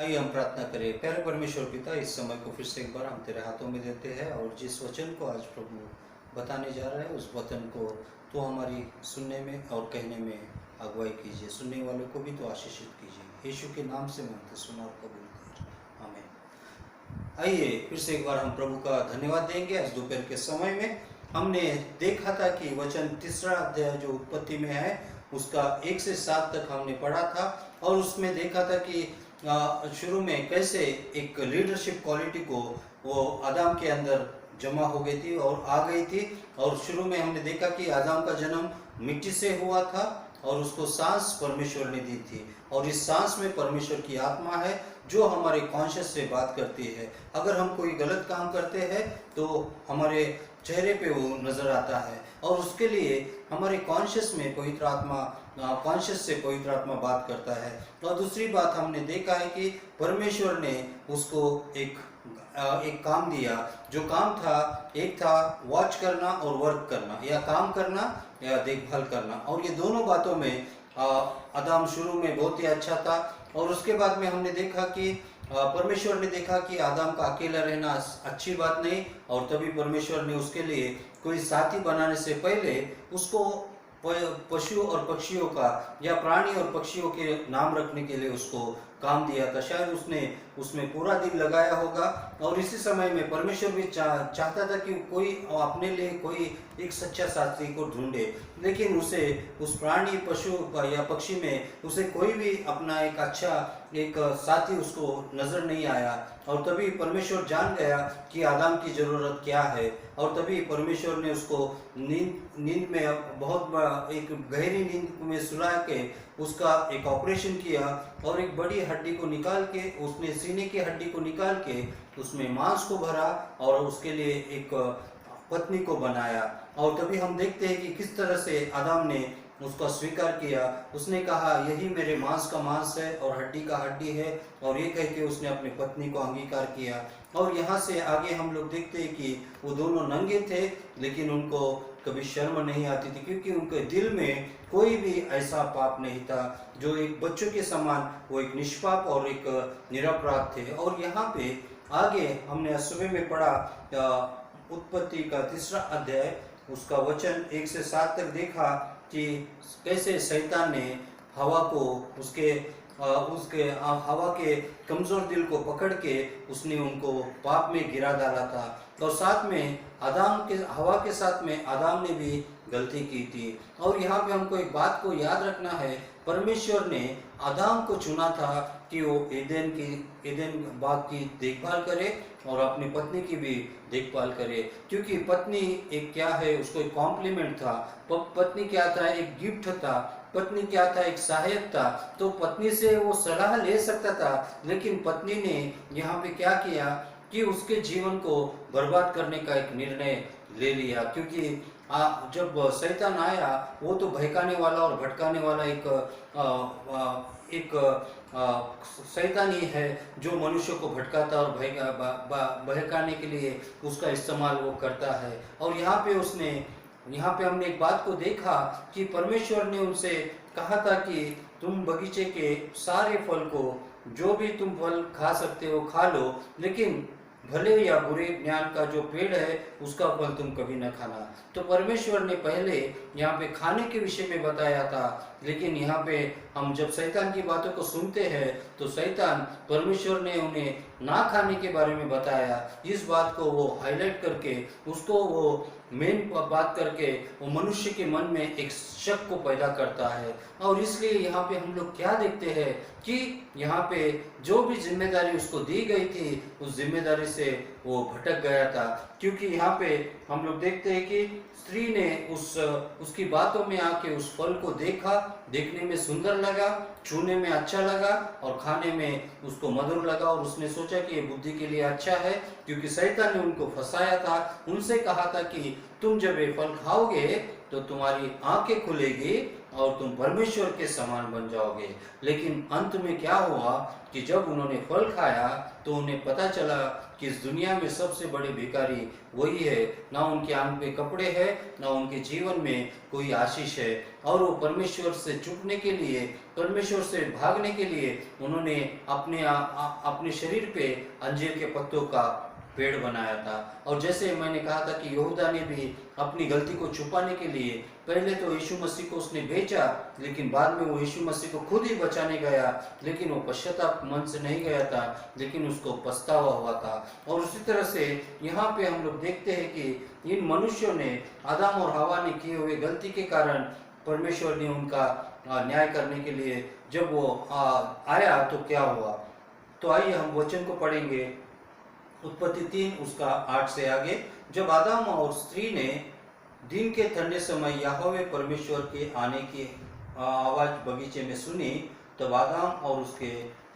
आइए हम प्रार्थना करें। प्यारे परमेश्वर पिता, इस समय को फिर से एक बार हम तेरे हाथों में देते हैं और जिस वचन को आज प्रभु बताने जा रहा है उस वचन को तो हमारी सुनने में और कहने में अगुवाई कीजिए। सुनने वालों को भी तो आशीषित कीजिए। यीशु के नाम से मांगते सुना और कबूल कर, आमीन। आइए फिर से एक बार हम प्रभु का धन्यवाद देंगे। आज दोपहर के समय में हमने देखा था कि वचन तीसरा अध्याय जो उत्पत्ति में है उसका 1 से 7 तक हमने पढ़ा था और उसमें देखा था कि शुरू में कैसे एक लीडरशिप क्वालिटी को वो आदम के अंदर जमा हो गई थी और आ गई थी। और शुरू में हमने देखा कि आदम का जन्म मिट्टी से हुआ था और उसको सांस परमेश्वर ने दी थी और इस सांस में परमेश्वर की आत्मा है जो हमारे कॉन्शियस से बात करती है। अगर हम कोई गलत काम करते हैं तो हमारे चेहरे पे वो नज़र आता है और उसके लिए हमारे कॉन्शियस में पवित्र आत्मा कॉन्शियस से पवित्र आत्मा बात करता है। और दूसरी बात हमने देखा है कि परमेश्वर ने उसको एक काम दिया। जो काम था, एक था वॉच करना और वर्क करना, या काम करना या देखभाल करना। और ये दोनों बातों में आदम शुरू में बहुत ही अच्छा था और उसके बाद में हमने देखा कि परमेश्वर ने देखा कि आदम का अकेला रहना अच्छी बात नहीं और तभी परमेश्वर ने उसके लिए कोई साथी बनाने से पहले उसको पशु और पक्षियों का या प्राणी और पक्षियों के नाम रखने के लिए उसको काम दिया था। शायद उसने उसमें पूरा दिन लगाया होगा और इसी समय में परमेश्वर भी चाहता था कि कोई अपने लिए कोई एक सच्चा साथी को ढूंढे, लेकिन उसे उस प्राणी पशु या पक्षी में उसे कोई भी अपना एक अच्छा एक साथी उसको नजर नहीं आया। और तभी परमेश्वर जान गया कि आदम की ज़रूरत क्या है और तभी परमेश्वर ने उसको नींद में बहुत एक गहरी नींद में सुला के उसका एक ऑपरेशन किया और एक बड़ी हड्डी को निकाल के उसने सीने की हड्डी को निकाल के उसमें मांस को भरा और उसके लिए एक पत्नी को बनाया। और तभी हम देखते हैं कि किस तरह से आदम ने उसका स्वीकार किया। उसने कहा यही मेरे मांस का मांस है और हड्डी का हड्डी है, और ये कह के उसने अपनी पत्नी को अंगीकार किया। और यहाँ से आगे हम लोग देखते हैं कि वो दोनों नंगे थे लेकिन उनको कभी शर्म नहीं आती थी क्योंकि उनके दिल में कोई भी ऐसा पाप नहीं था। जो एक बच्चों के समान वो एक निष्पाप और एक निरपराध थे। और यहाँ पे आगे हमने सुबह में पढ़ा उत्पत्ति का 3 अध्याय उसका वचन 1 से 7 तक देखा कि कैसे शैतान ने हवा को उसके हवा के कमज़ोर दिल को पकड़ के उसने उनको पाप में गिरा डाला था। और साथ में हवा के साथ में आदम ने भी गलती की थी। और यहाँ पे हमको एक बात को याद रखना है, परमेश्वर ने आदम को चुना था कि वो एदेन बाग की देखभाल करे और अपनी पत्नी की भी देखभाल करे, क्योंकि पत्नी एक क्या है, उसको एक कॉम्प्लीमेंट था। पत्नी क्या था, एक गिफ्ट था। पत्नी क्या था, एक सहायक था। तो पत्नी से वो सलाह ले सकता था, लेकिन पत्नी ने यहाँ पे क्या किया कि उसके जीवन को बर्बाद करने का एक निर्णय ले लिया। क्योंकि जब शैतान आया वो तो बहकाने वाला और भटकाने वाला एक शैतान ही है जो मनुष्य को भटकाता और बहकाने के लिए उसका इस्तेमाल वो करता है। और यहाँ पे हमने एक बात को देखा कि परमेश्वर ने उनसे कहा था कि तुम बगीचे के सारे फल को, जो भी तुम फल खा सकते हो खा लो, लेकिन भले या बुरे ज्ञान का जो पेड़ है उसका फल तुम कभी न खाना। तो परमेश्वर ने पहले यहाँ पे खाने के विषय में बताया था, लेकिन यहाँ पे हम जब शैतान की बातों को सुनते हैं तो शैतान परमेश्वर ने उन्हें ना खाने के बारे में बताया। इस बात को वो हाईलाइट करके उसको वो मेन बात करके वो मनुष्य के मन में एक शक को पैदा करता है। और इसलिए यहाँ पे हम लोग क्या देखते हैं कि यहाँ पे जो भी जिम्मेदारी उसको दी गई थी उस जिम्मेदारी से वो भटक गया था। क्योंकि यहाँ पे हम लोग देखते हैं कि स्त्री ने उसकी बातों में आके उस फल को देखा, देखने में सुंदर लगा, छूने में अच्छा लगा और खाने में उसको मधुर लगा, और उसने सोचा कि ये बुद्धि के लिए अच्छा है। क्योंकि शैतान ने उनको फंसाया था, उनसे कहा था कि तुम जब ये फल खाओगे तो तुम्हारी आंखें खुलेगी और तुम परमेश्वर के समान बन जाओगे। लेकिन अंत में क्या हुआ कि जब उन्होंने फल खाया तो उन्हें पता चला कि इस दुनिया में सबसे बड़े भिखारी वही है, ना उनके आंख पे कपड़े हैं, ना उनके जीवन में कोई आशीष है। और वो परमेश्वर से छुपने के लिए, परमेश्वर से भागने के लिए उन्होंने अपने शरीर पे अंजीर के पत्तों का पेड़ बनाया था। और जैसे मैंने कहा था कि यहूदा ने भी अपनी गलती को छुपाने के लिए पहले तो यीशु मसीह को उसने बेचा, लेकिन बाद में वो यीशु मसीह को खुद ही बचाने गया, लेकिन वो पश्चाताप मन से नहीं गया था, लेकिन उसको पछतावा हुआ था। और उसी तरह से यहाँ पे हम लोग देखते हैं कि इन मनुष्यों ने, आदम और हवा ने किए हुए गलती के कारण परमेश्वर ने उनका न्याय करने के लिए जब वो आया तो क्या हुआ। तो आइए हम वचन को पढ़ेंगे, उत्पत्ति 3 उसका 8 से आगे। जब आदम और स्त्री ने दिन के ठंडे समय यहोवा परमेश्वर के आने की आवाज बगीचे में सुनी, तब आदम और उसके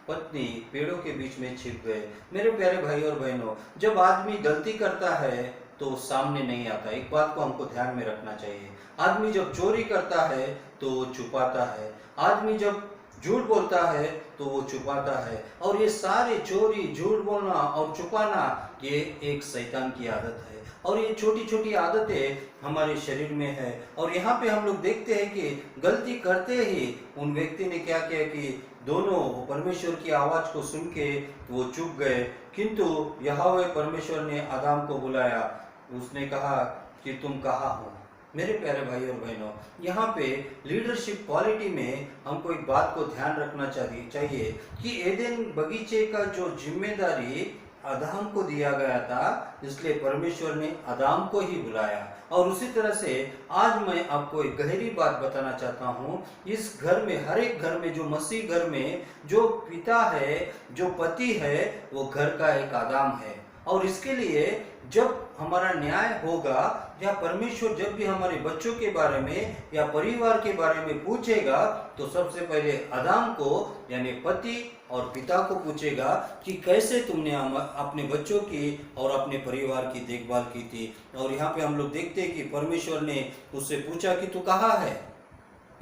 पत्नी पेड़ों के बीच में छिप गए। मेरे प्यारे भाई और बहनों, जब आदमी गलती करता है तो सामने नहीं आता। एक बात को हमको ध्यान में रखना चाहिए। आदमी जब चोरी करता है तो वो छुपाता है, आदमी जब झूठ बोलता है तो वो छुपाता है। और ये सारे चोरी, झूठ बोलना और छुपाना, ये एक शैतान की आदत है। और ये छोटी छोटी आदतें हमारे शरीर में है। और यहाँ पे हम लोग देखते हैं कि गलती करते ही उन व्यक्ति ने क्या किया कि दोनों परमेश्वर की आवाज को सुन के वो चुप गए। किंतु यहोवा परमेश्वर ने आदम को बुलाया, उसने कहा कि तुम कहाँ हो। मेरे प्यारे भाई और बहनों, यहाँ पे लीडरशिप क्वालिटी में हमको एक बात को ध्यान रखना चाहिए कि एदेन बगीचे का जो जिम्मेदारी आदम को दिया गया था, इसलिए परमेश्वर ने आदम को ही बुलाया। और उसी तरह से आज मैं आपको एक गहरी बात बताना चाहता हूँ। इस घर में, हर एक घर में, जो मसीह घर में जो पिता है, जो पति है, वो घर का एक आदम है। और इसके लिए जब हमारा न्याय होगा, या परमेश्वर जब भी हमारे बच्चों के बारे में या परिवार के बारे में पूछेगा, तो सबसे पहले आदम को यानी पति और पिता को पूछेगा कि कैसे तुमने अपने बच्चों की और अपने परिवार की देखभाल की थी। और यहाँ पे हम लोग देखते हैं कि परमेश्वर ने उससे पूछा कि तू कहाँ है।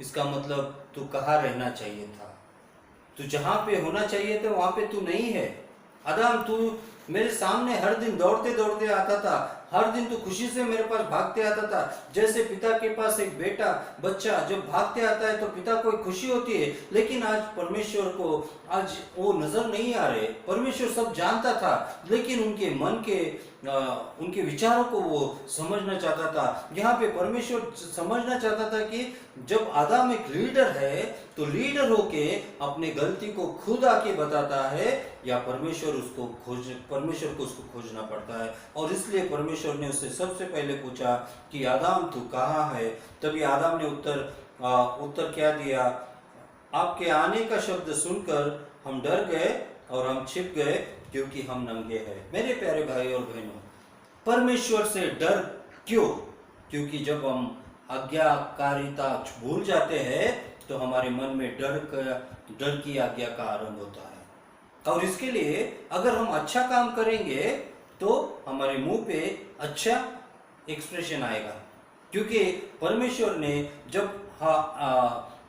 इसका मतलब तू कहाँ रहना चाहिए था। तू जहाँ पे होना चाहिए था वहाँ पे तू नहीं है। आदम, तू मेरे सामने हर दिन दौड़ते दौड़ते आता था, हर दिन तू खुशी से मेरे पास भागते आता था। जैसे पिता के पास एक बेटा, बच्चा जब भागते आता है तो पिता को एक खुशी होती है। लेकिन आज परमेश्वर को आज वो नजर नहीं आ रहे। परमेश्वर सब जानता था, लेकिन उनके मन के उनके विचारों को वो समझना चाहता था। यहाँ पे परमेश्वर समझना चाहता था कि जब आदम एक लीडर है, तो लीडर होके अपने गलती को खुद आके बताता है, या परमेश्वर को उसको खोजना पड़ता है। और इसलिए परमेश्वर ने उससे सबसे पहले पूछा कि आदम तू कहाँ है। तभी आदम ने उत्तर क्या दिया, आपके आने का शब्द सुनकर हम डर गए और हम छिप गए, क्योंकि हम नंगे हैं। मेरे प्यारे भाई और बहनों, परमेश्वर से डर क्यों? क्योंकि जब हम आज्ञाकारिता भूल जाते हैं तो हमारे मन में डर की आज्ञा का आरंभ होता है। और इसके लिए अगर हम अच्छा काम करेंगे तो हमारे मुंह पे अच्छा एक्सप्रेशन आएगा। क्योंकि परमेश्वर ने जब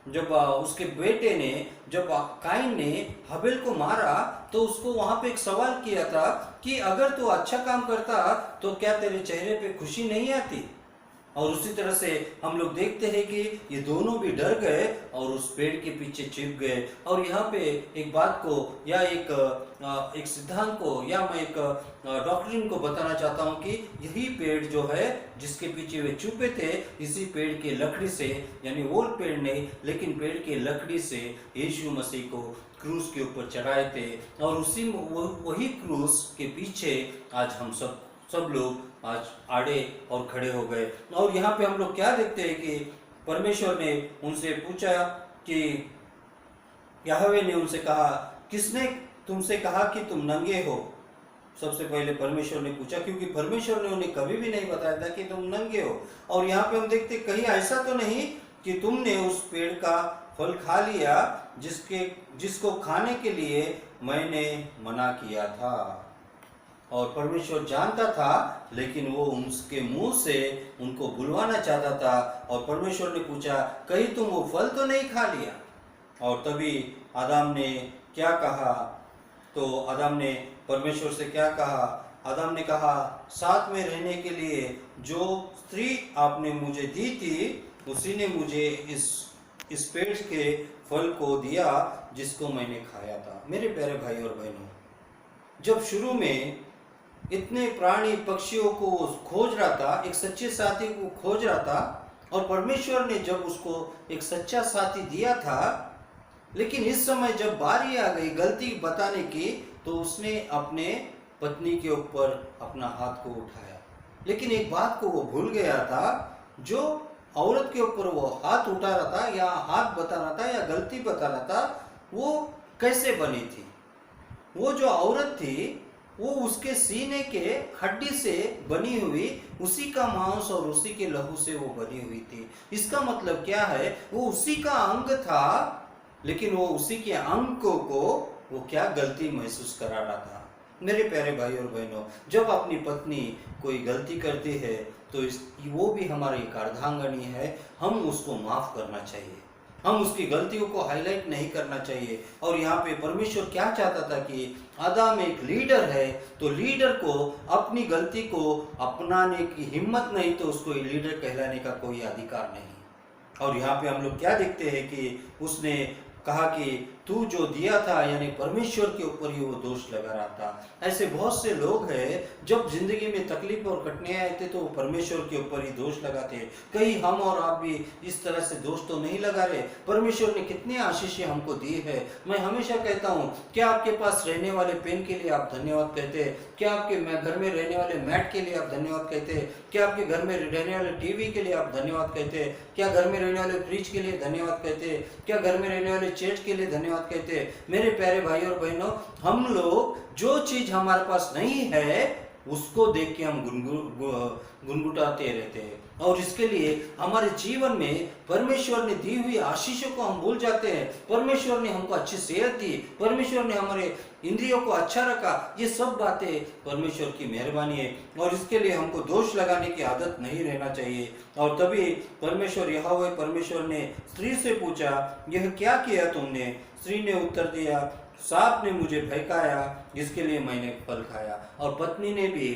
उसके बेटे ने, जब काइन ने हबेल को मारा, तो उसको वहां पे एक सवाल किया था कि अगर तू अच्छा काम करता तो क्या तेरे चेहरे पे खुशी नहीं आती। और उसी तरह से हम लोग देखते हैं कि ये दोनों भी डर गए और उस पेड़ के पीछे छिप गए। और यहाँ पे एक बात को या एक सिद्धांत को या मैं एक डॉक्ट्रिन को बताना चाहता हूँ कि यही पेड़ जो है जिसके पीछे वे छुपे थे, इसी पेड़ के लकड़ी से, यानी वो पेड़ नहीं लेकिन पेड़ के लकड़ी से यीशु मसीह को क्रूस के ऊपर चढ़ाए थे। और उसी वही क्रूस के पीछे आज हम सब लोग आज आड़े और खड़े हो गए। और यहाँ पे हम लोग क्या देखते हैं कि परमेश्वर ने उनसे पूछा कि यहोवा ने उनसे कहा, किसने तुमसे कहा कि तुम नंगे हो? सबसे पहले परमेश्वर ने पूछा, क्योंकि परमेश्वर ने उन्हें कभी भी नहीं बताया था कि तुम नंगे हो। और यहाँ पे हम देखते कहीं ऐसा तो नहीं कि तुमने उस पेड़ का फल खा लिया जिसको खाने के लिए मैंने मना किया था। और परमेश्वर जानता था, लेकिन वो उसके मुंह से उनको बुलवाना चाहता था। और परमेश्वर ने पूछा, कहीं तुम वो फल तो नहीं खा लिया? और तभी आदम ने क्या कहा? तो आदम ने परमेश्वर से क्या कहा? आदम ने कहा, साथ में रहने के लिए जो स्त्री आपने मुझे दी थी, उसी ने मुझे इस पेड़ के फल को दिया जिसको मैंने खाया था। मेरे प्यारे भाई और बहनों, जब शुरू में इतने प्राणी पक्षियों को खोज रहा था, एक सच्चे साथी को खोज रहा था, और परमेश्वर ने जब उसको एक सच्चा साथी दिया था, लेकिन इस समय जब बारी आ गई गलती बताने की, तो उसने अपने पत्नी के ऊपर अपना हाथ को उठाया। लेकिन एक बात को वो भूल गया था, जो औरत के ऊपर वो हाथ उठा रहा था या हाथ बता रहा था या गलती बता रहा था, वो कैसे बनी थी? वो जो औरत थी, वो उसके सीने के हड्डी से बनी हुई, उसी का मांस और उसी के लहू से वो बनी हुई थी। इसका मतलब क्या है? वो उसी का अंग था, लेकिन वो उसी के अंग को वो क्या गलती महसूस करा रहा था। मेरे प्यारे भाई और बहनों, जब अपनी पत्नी कोई गलती करती है, तो वो भी हमारी एक अर्धांगनी है, हम उसको माफ करना चाहिए, हम उसकी गलतियों को हाईलाइट नहीं करना चाहिए। और यहाँ पे परमेश्वर क्या चाहता था कि आदम एक लीडर है, तो लीडर को अपनी गलती को अपनाने की हिम्मत नहीं, तो उसको लीडर कहलाने का कोई अधिकार नहीं। और यहाँ पे हम लोग क्या देखते हैं कि उसने कहा कि तू जो दिया था, यानी परमेश्वर के ऊपर ही वो दोष लगा रहा था। ऐसे बहुत से लोग हैं, जब जिंदगी में तकलीफ और कठिनाई आते तो वो परमेश्वर के ऊपर ही दोष लगाते। कहीं हम और आप भी इस तरह से दोष तो नहीं लगा रहे। परमेश्वर ने कितनी आशीषें हमको दी है। मैं हमेशा कहता हूँ, क्या आपके पास रहने वाले पेन के लिए आप धन्यवाद कहते हैं? क्या आपके घर में रहने वाले मैट के लिए आप धन्यवाद कहते हैं? क्या आपके घर में रहने वाले टीवी के लिए आप धन्यवाद कहते हैं? क्या घर में रहने वाले फ्रिज के लिए धन्यवाद कहते हैं? क्या घर में रहने वाले चेयर के लिए धन्यवाद कहते हैं? मेरे प्यारे भाई और बहनों, हम लोग जो चीज हमारे पास नहीं है, उसको देख के हम गुनगुटाते रहते हैं, और इसके लिए हमारे जीवन में परमेश्वर ने दी हुई आशीषों को हम भूल जाते हैं। परमेश्वर ने हमको अच्छी सेहत दी, परमेश्वर ने हमारे इंद्रियों को अच्छा रखा। ये सब बातें परमेश्वर की मेहरबानी है, और इसके लिए हमको दोष लगाने की आदत नहीं रहना चाहिए। और तभी परमेश्वर ने स्त्री से पूछा, यह क्या किया तुमने? स्त्री ने उत्तर दिया, सांप ने मुझे बहकाया, जिसके लिए मैंने फल खाया। और पत्नी ने भी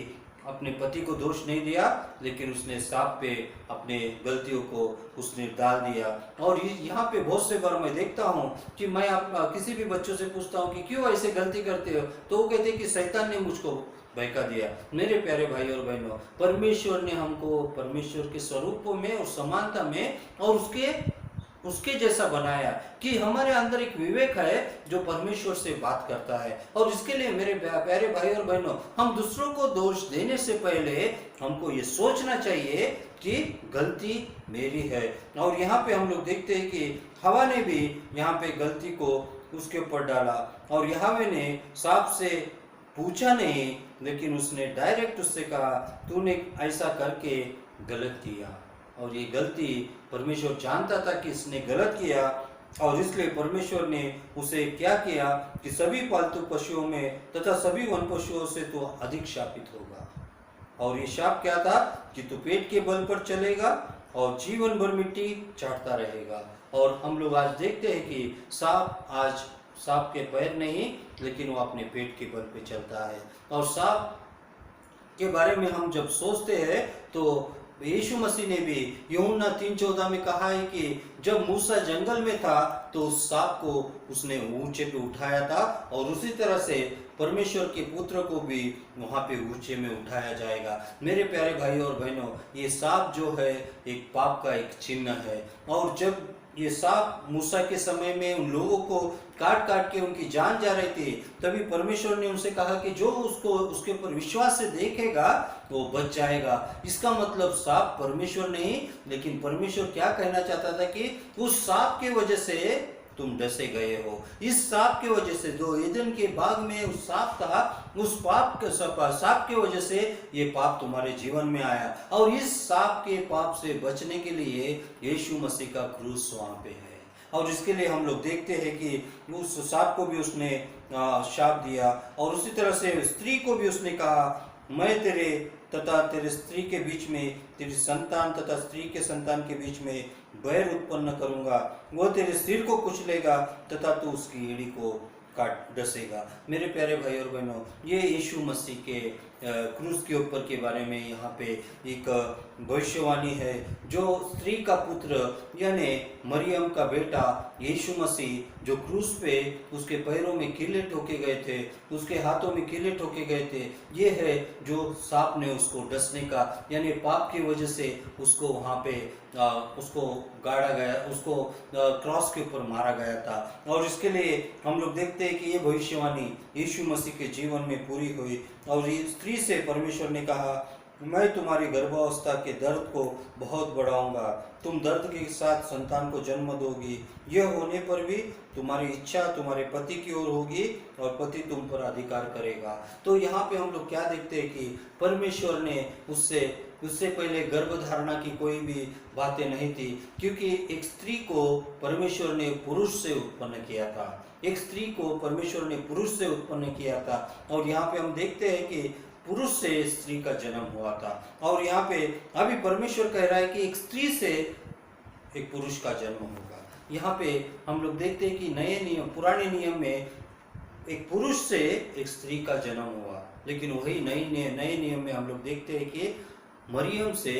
अपने पति को दोष नहीं दिया, लेकिन उसने सांप पे अपने गलतियों को उसने डाल दिया। और यहाँ पे बहुत से बार मैं देखता हूँ कि मैं किसी भी बच्चों से पूछता हूँ कि क्यों ऐसे गलती करते हो, तो वो कहते हैं कि शैतान ने मुझको बहका दिया। मेरे प्यारे भाई और बहनों, परमेश्वर ने हमको परमेश्वर के स्वरूपों में और समानता में और उसके जैसा बनाया, कि हमारे अंदर एक विवेक है जो परमेश्वर से बात करता है। और इसके लिए मेरे प्यारे भाई और बहनों, हम दूसरों को दोष देने से पहले हमको ये सोचना चाहिए कि गलती मेरी है। और यहाँ पे हम लोग देखते हैं कि हवा ने भी यहाँ पे गलती को उसके ऊपर डाला, और यहोवा ने सांप से पूछा नहीं, लेकिन उसने डायरेक्ट उससे कहा, तूने ऐसा करके गलत किया। और ये गलती परमेश्वर जानता था कि इसने गलत किया, और इसलिए परमेश्वर ने उसे क्या किया कि सभी पालतू पशुओं में तथा सभी वन पशुओं से तो अधिक शापित होगा। और ये शाप क्या था कि तू पेट के बल पर चलेगा और जीवन भर मिट्टी चाटता रहेगा। और हम लोग आज देखते हैं कि सांप के पैर नहीं, लेकिन वो अपने पेट के बल पे चलता है। और सांप के बारे में हम जब सोचते हैं, तो यीशु मसीह ने भी यूहन्ना 3:14 में कहा है कि जब मूसा जंगल में था तो उस सांप को उसने ऊंचे पे उठाया था, और उसी तरह से परमेश्वर के पुत्र को भी वहां पे ऊंचे में उठाया जाएगा। मेरे प्यारे भाई और बहनों, ये सांप जो है एक पाप का एक चिन्ह है। और जब ये सांप मूसा के समय में उन लोगों को काट काट के उनकी जान जा रही थी, तभी परमेश्वर ने उनसे कहा कि जो उसके ऊपर विश्वास से देखेगा वो बच जाएगा। इसका मतलब सांप परमेश्वर नहीं, लेकिन परमेश्वर क्या कहना चाहता था कि उस सांप की वजह से तुम डसे गए हो। इस सांप की वजह से, जो ईदन के बाग में उस सांप था, उस सांप की वजह से ये पाप तुम्हारे जीवन में आया। और इस सांप के पाप से बचने के लिए यीशु मसीह का क्रूस वहां पे है। और इसके लिए हम लोग देखते हैं कि उस सांप को भी उसने शाप दिया। और उसी तरह से स्त्री को भी उसने कहा, मैं तेरे तथा तेरे स्त्री के बीच में, तेरी संतान तथा स्त्री के संतान के बीच में बैर उत्पन्न करूंगा, वो तेरे सिर को कुचलेगा तथा तू उसकी एड़ी को काट डसेगा। मेरे प्यारे भाई और बहनों, ये यीशु मसीह के क्रूस के ऊपर के बारे में यहाँ पे एक भविष्यवाणी है। जो स्त्री का पुत्र यानी मरियम का बेटा यीशु मसीह जो क्रूस पे उसके पैरों में कीले ठोके गए थे, उसके हाथों में कीले ठोके गए थे, ये है जो सांप ने उसको डसने का यानी पाप की वजह से उसको वहाँ पे उसको गाड़ा गया, उसको क्रॉस के ऊपर मारा गया था। और इसके लिए हम लोग देखते हैं कि ये भविष्यवाणी यीशु मसीह के जीवन में पूरी हुई। और ये स्त्री से परमेश्वर ने कहा, मैं तुम्हारी गर्भावस्था के दर्द को बहुत बढ़ाऊंगा, तुम दर्द के साथ संतान को जन्म दोगी, यह होने पर भी तुम्हारी इच्छा तुम्हारे पति की ओर होगी और पति तुम पर अधिकार करेगा। तो यहाँ पे हम लोग क्या देखते हैं कि परमेश्वर ने उससे पहले गर्भधारणा की कोई भी बातें नहीं थी, क्योंकि एक स्त्री को परमेश्वर ने पुरुष से उत्पन्न किया था, एक स्त्री को परमेश्वर ने पुरुष से उत्पन्न किया था। और यहाँ पे हम देखते हैं कि पुरुष से स्त्री का जन्म हुआ था। और यहाँ पे अभी परमेश्वर कह रहा है कि एक स्त्री से एक पुरुष का जन्म होगा। यहाँ पे हम लोग देखते हैं कि नए नियम, पुराने नियम में एक पुरुष से एक स्त्री का जन्म हुआ, लेकिन वही नए नियम में हम लोग देखते हैं कि मरियम से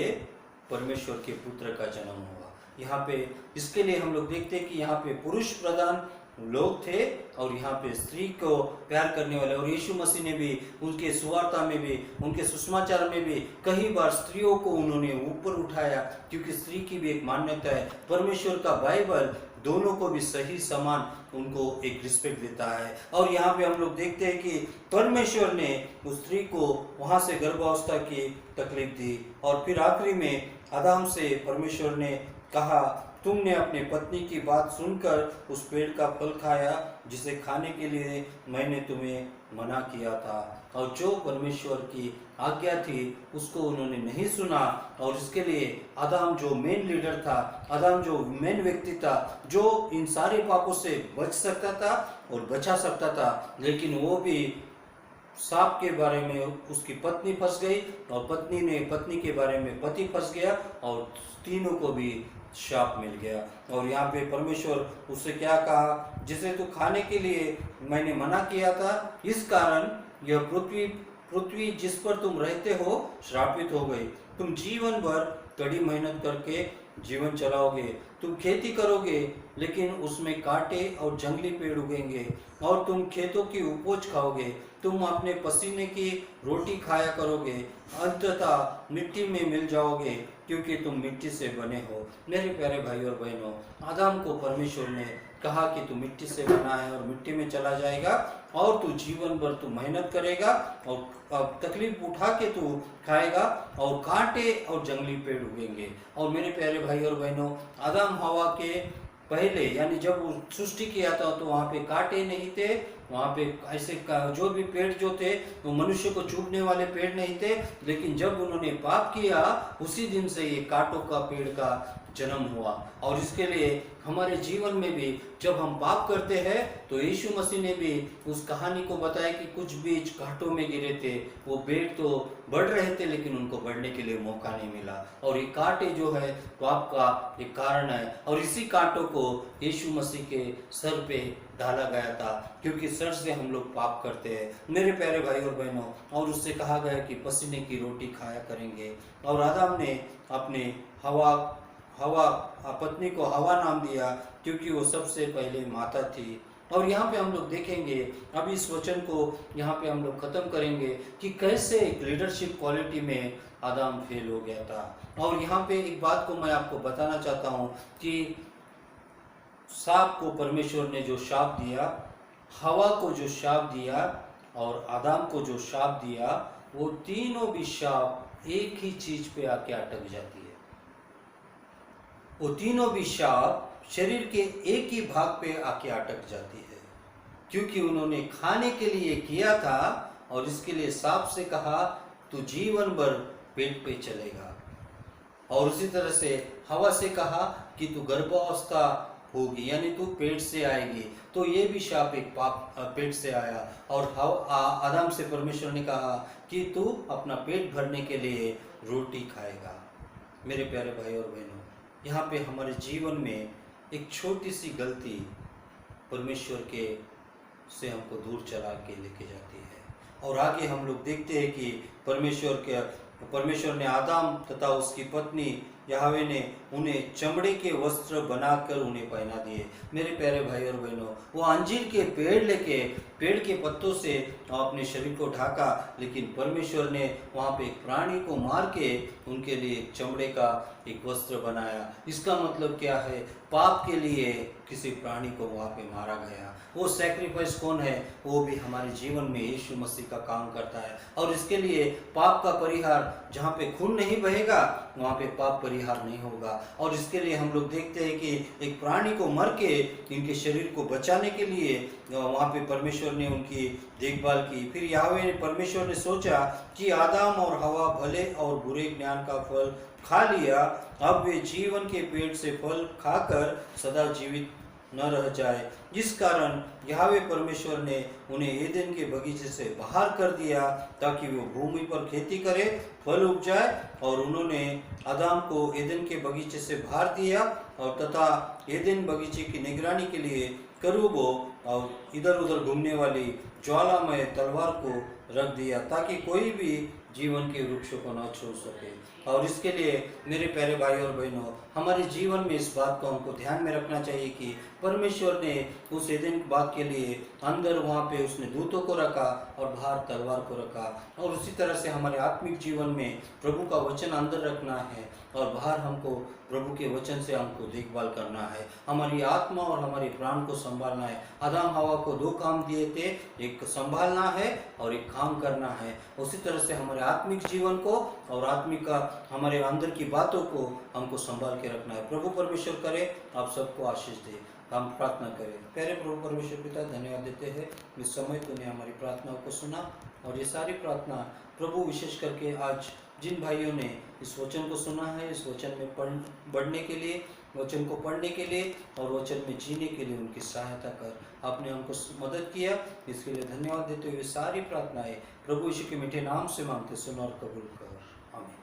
परमेश्वर के पुत्र का जन्म हुआ। यहाँ पे इसके लिए हम लोग देखते हैं कि यहाँ पे पुरुष प्रधान लोग थे और यहाँ पे स्त्री को प्यार करने वाले। और यीशु मसीह ने भी उनके सुवार्ता में भी, उनके सुसमाचार में भी कई बार स्त्रियों को उन्होंने ऊपर उठाया, क्योंकि स्त्री की भी एक मान्यता है। परमेश्वर का बाइबल दोनों को भी सही समान उनको एक रिस्पेक्ट देता है। और यहाँ पे हम लोग देखते हैं कि परमेश्वर ने उस स्त्री को वहाँ से गर्भावस्था की तकलीफ दी। और फिर आखिरी में आदम से परमेश्वर ने कहा, तुमने अपने पत्नी की बात सुनकर उस पेड़ का फल खाया जिसे खाने के लिए मैंने तुम्हें मना किया था। और जो परमेश्वर की आज्ञा थी उसको उन्होंने नहीं सुना। और इसके लिए आदम जो मेन लीडर था, आदम जो मेन व्यक्ति था, जो इन सारे पापों से बच सकता था और बचा सकता था, लेकिन वो भी सांप के बारे में उसकी पत्नी फंस गई और पत्नी के बारे में पति फंस गया और तीनों को भी शाप मिल गया। और यहाँ पे परमेश्वर उससे क्या कहा, जिसे तू खाने के लिए मैंने मना किया था, इस कारण यह पृथ्वी जिस पर तुम रहते हो श्रापित हो गई। तुम जीवन भर कड़ी मेहनत करके जीवन चलाओगे, तुम खेती करोगे लेकिन उसमें कांटे और जंगली पेड़ उगेंगे और तुम खेतों की उपज खाओगे, तुम अपने पसीने की रोटी खाया करोगे, अंततः मिट्टी में मिल जाओगे क्योंकि तुम मिट्टी से बने हो। मेरे प्यारे भाई और बहनों, आदम को परमेश्वर ने कहा कि तू मिट्टी से बना है और मिट्टी में चला जाएगा और तू जीवन भर तू मेहनत करेगा और तकलीफ उठा के तू खाएगा और कांटे और जंगली पेड़ उगेंगे। और मेरे प्यारे भाई और बहनों, आदम हवा के पहले यानी जब वो सृष्टि किया था तो वहाँ पे कांटे नहीं थे, वहाँ पे ऐसे जो भी पेड़ जो थे वो मनुष्य को चुभने वाले पेड़ नहीं थे। लेकिन जब उन्होंने पाप किया उसी दिन से ये कांटों का पेड़ का जन्म हुआ। और इसके लिए हमारे जीवन में भी जब हम पाप करते हैं तो यीशु मसीह ने भी उस कहानी को बताया कि कुछ बीज कांटों में गिरे थे, वो पेड़ तो बढ़ रहे थे लेकिन उनको बढ़ने के लिए मौका नहीं मिला। और ये कांटे जो है पाप का एक कारण है और इसी कांटों को यीशु मसीह के सर पे डाला गया था, क्योंकि सर से हम लोग पाप करते हैं मेरे प्यारे भाई और बहनों। और उससे कहा गया कि पसीने की रोटी खाया करेंगे। और आदम ने अपने हवा पत्नी को हवा नाम दिया क्योंकि वो सबसे पहले माता थी। और यहाँ पे हम लोग देखेंगे, अभी इस वचन को यहाँ पे हम लोग खत्म करेंगे कि कैसे एक लीडरशिप क्वालिटी में आदम फेल हो गया था। और यहाँ पे एक बात को मैं आपको बताना चाहता हूँ कि सांप को परमेश्वर ने जो शाप दिया, हवा को जो शाप दिया और आदम को जो शाप दिया, वो तीनों भी शाप एक ही चीज पे आके अटक जाती है। वो तीनों भी शाप शरीर के एक ही भाग पे आके अटक जाती है, क्योंकि उन्होंने खाने के लिए किया था और इसके लिए सांप से कहा तू जीवन भर पेट पे चलेगा। और उसी तरह से हवा से कहा कि तू गर्भावस्था होगी, यानी तू पेट से आएगी। तो ये भी शाप एक पाप पेट से आया। और आदम से परमेश्वर ने कहा कि तू अपना पेट भरने के लिए रोटी खाएगा। मेरे प्यारे भाई और बहनों, यहाँ पे हमारे जीवन में एक छोटी सी गलती परमेश्वर के से हमको दूर चला के लेके जाती है। और आगे हम लोग देखते हैं कि परमेश्वर ने आदम तथा उसकी पत्नी याहवे ने उन्हें चमड़े के वस्त्र बनाकर उन्हें पहना दिए। मेरे प्यारे भाई और बहनों, वो अंजीर के पेड़ लेके पेड़ के पत्तों से अपने शरीर को ढाका, लेकिन परमेश्वर ने वहाँ पे एक प्राणी को मार के उनके लिए चमड़े का एक वस्त्र बनाया। इसका मतलब क्या है? पाप के लिए किसी प्राणी को वहाँ पे मारा गया। वो सैक्रिफाइस कौन है? वो भी हमारे जीवन में यीशु मसीह का काम करता है। और इसके लिए पाप का परिहार, जहाँ पे खून नहीं बहेगा वहाँ पे पाप परिहार नहीं होगा। और इसके लिए हम लोग देखते हैं कि एक प्राणी को मर के इनके शरीर को बचाने के लिए वहाँ पे परमेश्वर ने उनकी देखभाल की। फिर याहवे परमेश्वर ने सोचा कि आदम और हवा भले और बुरे ज्ञान का फल खा लिया, अब वे जीवन के पेड़ से फल खाकर सदा जीवित न रह जाए। जिस कारण याहवे परमेश्वर ने उन्हें एदेन के बगीचे से बाहर कर दिया ताकि वो भूमि पर खेती करे, फल उपजाए। और उन्होंने आदम को एदेन के बगीचे से बाहर दिया और तथा एदेन बगीचे की निगरानी के लिए करूबों और इधर उधर घूमने वाली ज्वालामय तलवार को रख दिया ताकि कोई भी जीवन के वृक्षों को न छू सके। और इसके लिए मेरे प्यारे भाई और बहनों, हमारे जीवन में इस बात को हमको ध्यान में रखना चाहिए कि परमेश्वर ने उस एदेन बाग के लिए अंदर वहाँ पे उसने दूतों को रखा और बाहर तलवार को रखा। और उसी तरह से हमारे आत्मिक जीवन में प्रभु का वचन अंदर रखना है और बाहर हमको प्रभु के वचन से हमको देखभाल करना है। हमारी आत्मा और हमारे प्राण को संभालना है। आदम हवा को दो काम दिए थे, एक संभालना है और एक काम करना है। उसी तरह से हमारे आत्मिक जीवन को और आत्मिक का हमारे अंदर की बातों को हमको संभाल के रखना है। प्रभु परमेश्वर करे आप सबको आशीष दे। हम प्रार्थना करें। प्यारे प्रभु परमेश्वर पिता, धन्यवाद देते हैं इस समय तूने हमारी प्रार्थनाओं को सुना। और ये सारी प्रार्थना प्रभु विशेष करके आज जिन भाइयों ने इस वचन को सुना है, इस वचन में बढ़ने के लिए, वचन को पढ़ने के लिए और वचन में जीने के लिए उनकी सहायता कर। आपने हमको मदद किया, इसके लिए धन्यवाद देते हुए सारी प्रार्थनाएं प्रभु यीशु के मीठे नाम से मांगते, सुन और कबूल कर। आमीन।